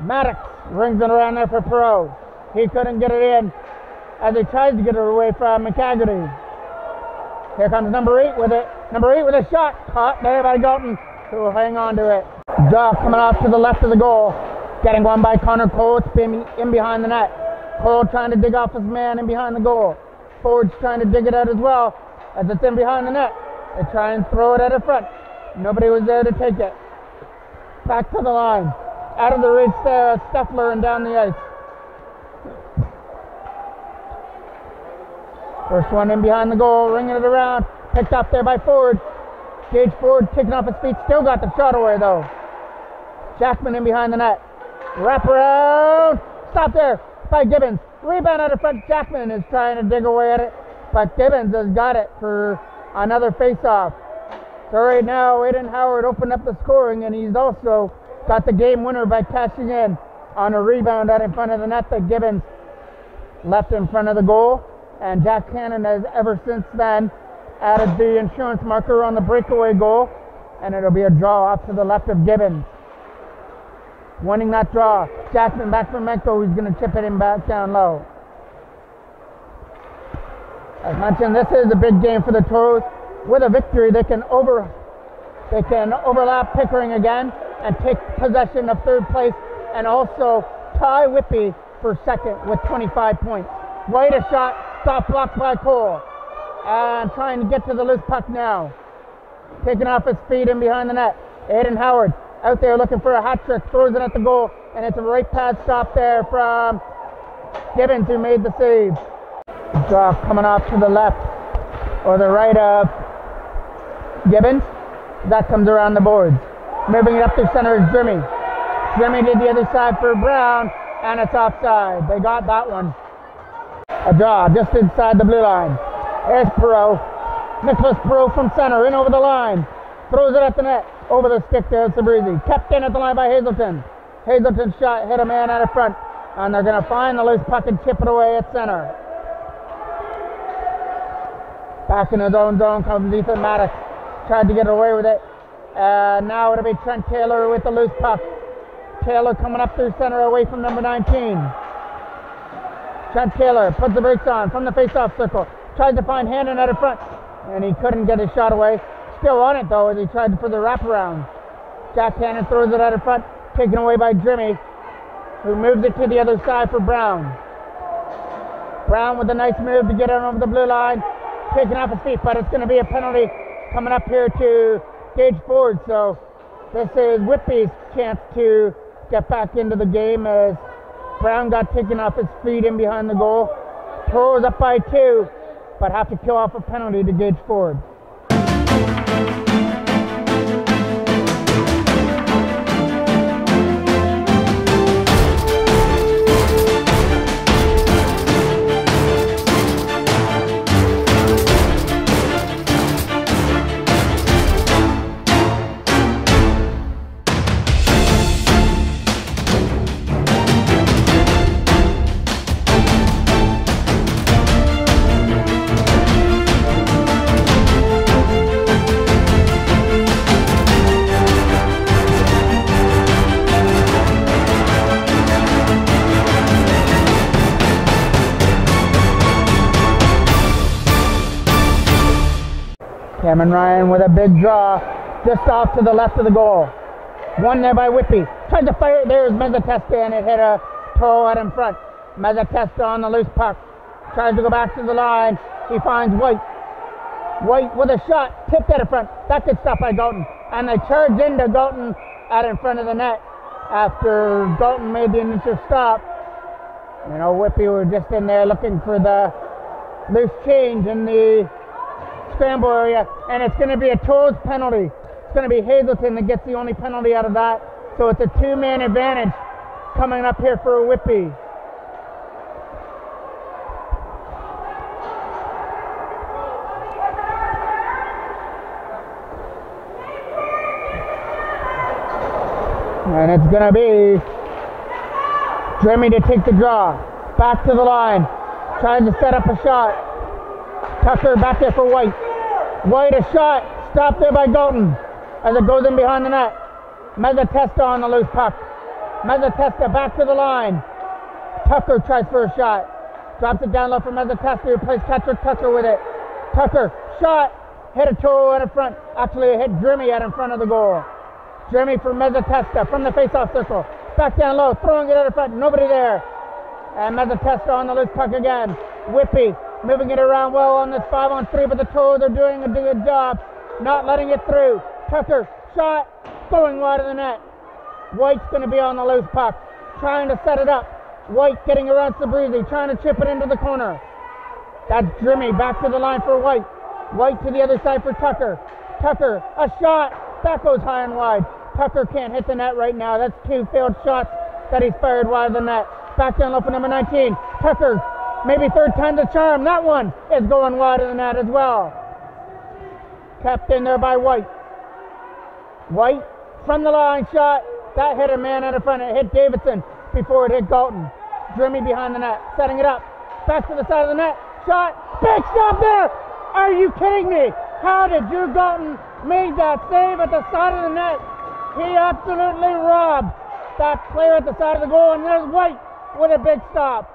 Speaker 1: Maddox rings it around there for Perot. He couldn't get it in as he tries to get it away from McCaggerty. Here comes number 8 with it. Number 8 with a shot. Caught there by Galton, who will hang on to it. Draw coming off to the left of the goal. Getting one by Connor Cole. It's in behind the net. Cole trying to dig off his man in behind the goal. Ford's trying to dig it out as well as it's in behind the net. They try and throw it at the front. Nobody was there to take it. Back to the line. Out of the reach there, Steffler and down the ice. First one in behind the goal, ringing it around. Picked up there by Ford. Gage Ford taking off his feet, still got the shot away though. Jackman in behind the net. Wrap around. Stop there by Gibbons. Rebound out of front. Jackman is trying to dig away at it, but Gibbons has got it for another face-off. So right now, Aiden Howard opened up the scoring, and he's also got the game winner by cashing in on a rebound out in front of the net that Gibbons left in front of the goal. And Jack Hannon has ever since then added the insurance marker on the breakaway goal, and it'll be a draw off to the left of Gibbons. Winning that draw, Jackman back from Menko, who's going to chip it in back down low. As mentioned, this is a big game for the Toros. With a victory, they can overlap Pickering again and take possession of third place, and also tie Whitby for second with 25 points. White a shot, stop blocked by Cole, and trying to get to the loose puck now. Taking off his feet in behind the net. Aiden Howard out there looking for a hat trick, throws it at the goal, and it's a right pad stop there from Gibbons, who made the save. Draw coming off to the left or the right of Gibbons. That comes around the boards. Moving it up to center is Jimmy. Jimmy did the other side for Brown, and it's offside. They got that one. A draw just inside the blue line. There's Perot. Nicholas Perot from center, in over the line. Throws it at the net. Over the stick there, Sabrizi. Kept in at the line by Hazelton. Hazelton's shot hit a man out of front, and they're going to find the loose puck and chip it away at center. Back in his own zone comes Ethan Maddox. Tried to get away with it. Now it'll be Trent Taylor with the loose puck. Taylor coming up through center away from number 19. Trent Taylor puts the brakes on from the face-off circle. Tries to find Hannon out of front, and he couldn't get his shot away. Still on it though as he tried for the wraparound. Jack Hannon throws it out of front, taken away by Jimmy, who moves it to the other side for Brown. Brown with a nice move to get it over the blue line, taking off his feet, but it's going to be a penalty coming up here to Gage Ford. So this is Whitby's chance to get back into the game as Brown got taken off his feet in behind the goal. Toros up by 2, but have to kill off a penalty to Gage Ford. Cameron Ryan with a big draw just off to the left of the goal. One there by Whitby. Tried to fire it. There's Mezzatesta, and it hit a toe out in front. Mezzatesta on the loose puck. Tries to go back to the line. He finds White. White with a shot. Tipped out in front. That gets stopped by Galton. And they charge into Galton out in front of the net after Galton made the initial stop. You know, Whitby were just in there looking for the loose change in the scramble area, and it's going to be a Toros penalty. It's going to be Hazelton that gets the only penalty out of that. So it's a two-man advantage coming up here for Whitby. And it's going to be Jimmy to take the draw. Back to the line. Tries to set up a shot. Tucker back there for White. White a shot. Stopped there by Galton as it goes in behind the net. Mezzatesta on the loose puck. Mezzatesta back to the line. Tucker tries for a shot. Drops it down low for Mezzatesta, who plays catcher Tucker with it. Tucker, shot. Hit a Toro out in front. Actually, it hit Jimmy out in front of the goal. Jimmy for Mezzatesta from the face-off circle. Back down low, throwing it out in front. Nobody there. And Mezzatesta on the loose puck again. Whitby moving it around well on this 5-on-3, but the Toros are doing a good job not letting it through. Tucker, shot, going wide of the net. White's going to be on the loose puck, trying to set it up. White getting around Sabrizi, trying to chip it into the corner. That's Jimmy back to the line for White. White to the other side for Tucker. Tucker, a shot. That goes high and wide. Tucker can't hit the net right now. That's two failed shots that he's fired wide of the net. Back down low for number 19. Tucker, maybe third time the charm. That one is going wide of the net as well. Kept in there by White. White from the line shot. That hit a man out in front. It hit Davidson before it hit Galton. Jimmy behind the net, setting it up. Back to the side of the net. Shot. Big stop there. Are you kidding me? How did Drew Galton make that save at the side of the net? He absolutely robbed that player at the side of the goal, and there's White with a big stop.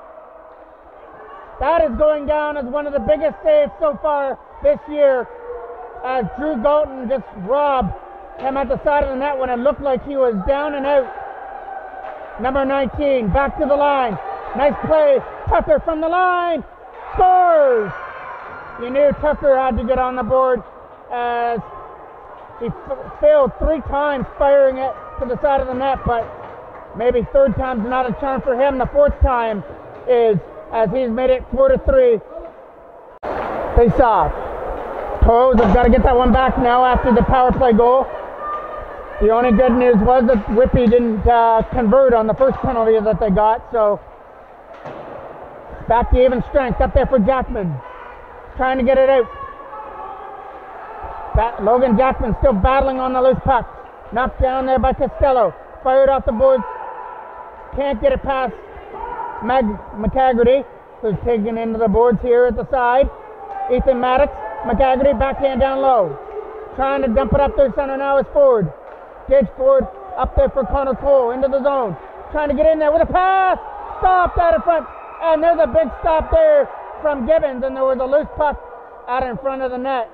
Speaker 1: That is going down as one of the biggest saves so far this year, as Drew Galton just robbed him at the side of the net when it looked like he was down and out. Number 19, back to the line. Nice play. Tucker from the line. Scores! You knew Tucker had to get on the board as he failed 3 times firing it to the side of the net, but maybe third time's not a charm for him. The fourth time is, as he's made it 4-3. Face off. Toros have got to get that one back now after the power play goal. The only good news was that Whitby didn't convert on the first penalty that they got, so back to even strength. Up there for Jackman, trying to get it out. Logan Jackman still battling on the loose puck. Knocked down there by Costello. Fired off the boards. Can't get it past McCaggerty, who's taken into the boards here at the side. Ethan Maddox. McCaggerty backhand down low. Trying to dump it up there center now is Ford. Gage Ford up there for Connor Cole into the zone. Trying to get in there with a pass. Stopped out in front. And there's a big stop there from Gibbons, and there was a loose puck out in front of the net.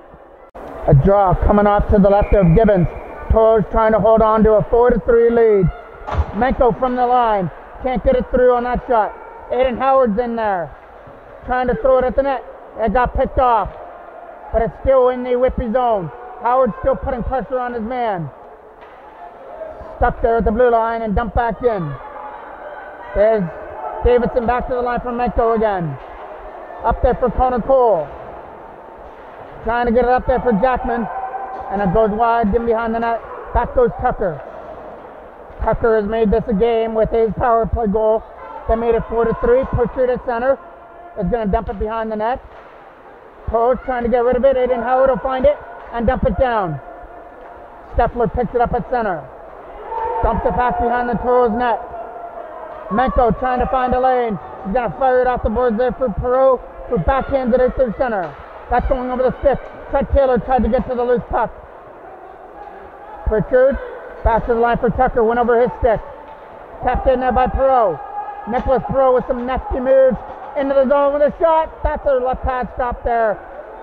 Speaker 1: A draw coming off to the left of Gibbons. Toros trying to hold on to a 4-3 lead. Menko from the line. Can't get it through on that shot. Aiden Howard's in there. Trying to throw it at the net. It got picked off. But it's still in the Whitby zone. Howard still putting pressure on his man. Stuck there at the blue line and dumped back in. There's Davidson back to the line from Menko again. Up there for Connor Cole. Trying to get it up there for Jackman. And it goes wide in behind the net. Back goes Tucker. Tucker has made this a game with his power play goal. They made it 4-3. Pushed it at center. Is going to dump it behind the net. Toros trying to get rid of it. Aiden Howard will find it and dump it down. Steffler picks it up at center. Dumps it back behind the Toros net. Menko trying to find a lane. He's going to fire it off the boards there for Perot, who backhands it out through center. That's going over the stick. Trent Taylor tried to get to the loose puck. Pritchard back to the line for Tucker. Went over his stick. Tapped in there by Perot. Nicholas Perot with some nasty moves into the zone with a shot. That's a left pad stop there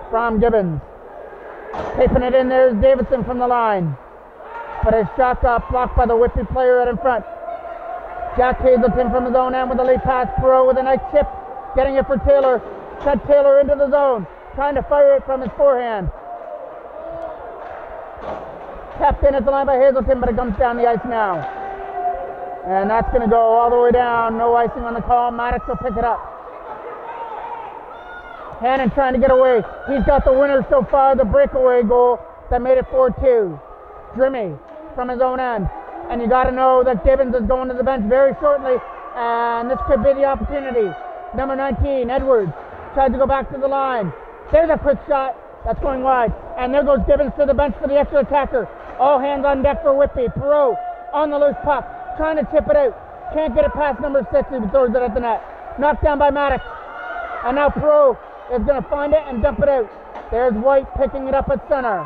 Speaker 1: from Gibbons. Taping it in there is Davidson from the line. But his shot got blocked by the Whitby player out in front. Jack Hazelton from his own end with a lead pass. Perot with a nice chip. Getting it for Taylor. Trent Taylor into the zone. Trying to fire it from his forehand. Tapped in at the line by Hazelton, but it comes down the ice now. And that's going to go all the way down. No icing on the call. Maddox will pick it up. Hannon trying to get away. He's got the winner so far, the breakaway goal that made it 4-2. Drimmy from his own end. And you got to know that Gibbons is going to the bench very shortly, and this could be the opportunity. Number 19, Edwards, tried to go back to the line. There's a quick shot. That's going wide. And there goes Gibbons to the bench for the extra attacker. All hands on deck for Whitby. Perot on the loose puck, trying to tip it out. Can't get it past number 6, who throws it at the net. Knocked down by Maddox. And now Perot is going to find it and dump it out. There's White picking it up at center.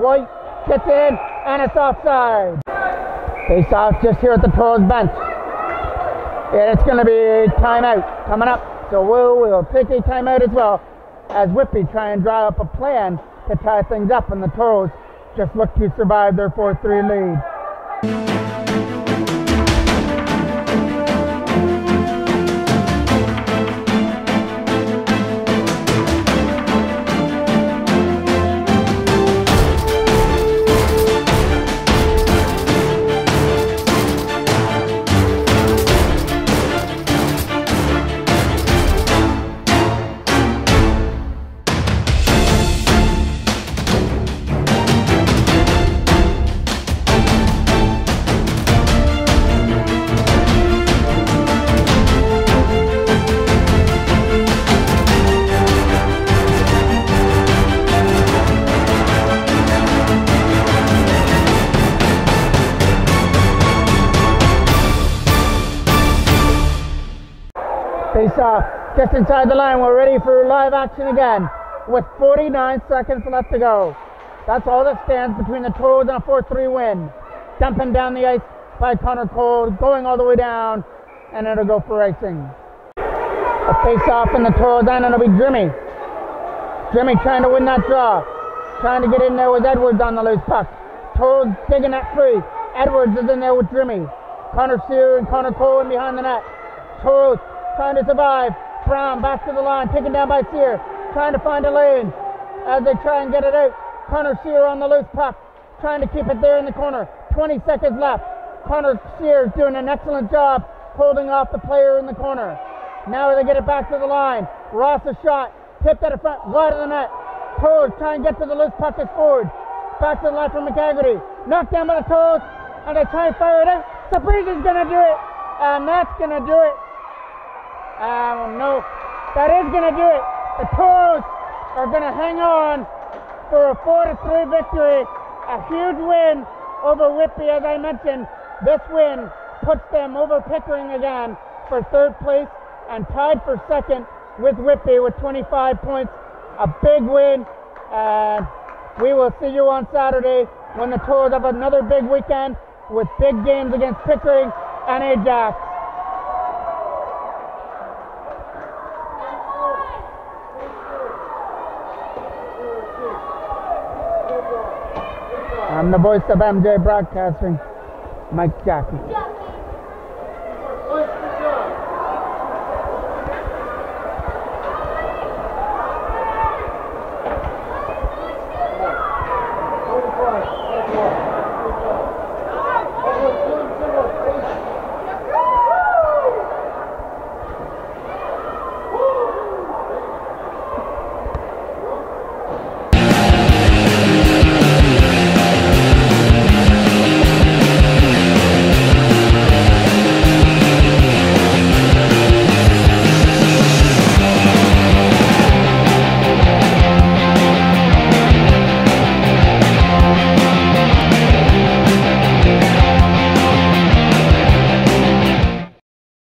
Speaker 1: White gets in, and it's offside. Face off just here at the Toros bench. And it's going to be timeout coming up. So we'll take a timeout as well, as Whitby try and draw up a plan to tie things up, and the Toros just look to survive their 4-3 lead. Face off just inside the line. We're ready for live action again with 49 seconds left to go. That's all that stands between the Toros and a 4-3 win. Dumping down the ice by Connor Cole, going all the way down, and it'll go for icing. A face off in the Toros end, and it'll be Drimmy. Drimmy trying to win that draw. Trying to get in there with Edwards on the loose puck. Toros digging that free. Edwards is in there with Drimmy. Connor Sear and Connor Cole in behind the net. Toros trying to survive. Brown back to the line, taken down by Sear, trying to find a lane as they try and get it out. Connor Sear on the loose puck, trying to keep it there in the corner. 20 seconds left. Connor Sear is doing an excellent job holding off the player in the corner. Now they get it back to the line. Ross a shot, tipped at the front, wide of the net. Toros try and get to the loose puck as forward. Back to the line from McHaggerty. Knocked down by the Toros, and they try and fire it out. Sabrizi's gonna do it, and that's gonna do it. No, that is going to do it. The Toros are going to hang on for a 4-3 victory. A huge win over Whitby, as I mentioned. This win puts them over Pickering again for third place and tied for second with Whitby with 25 points. A big win. And we will see you on Saturday when the Toros have another big weekend with big games against Pickering and Ajax. I'm the voice of MJ Broadcasting, Mike Jackie.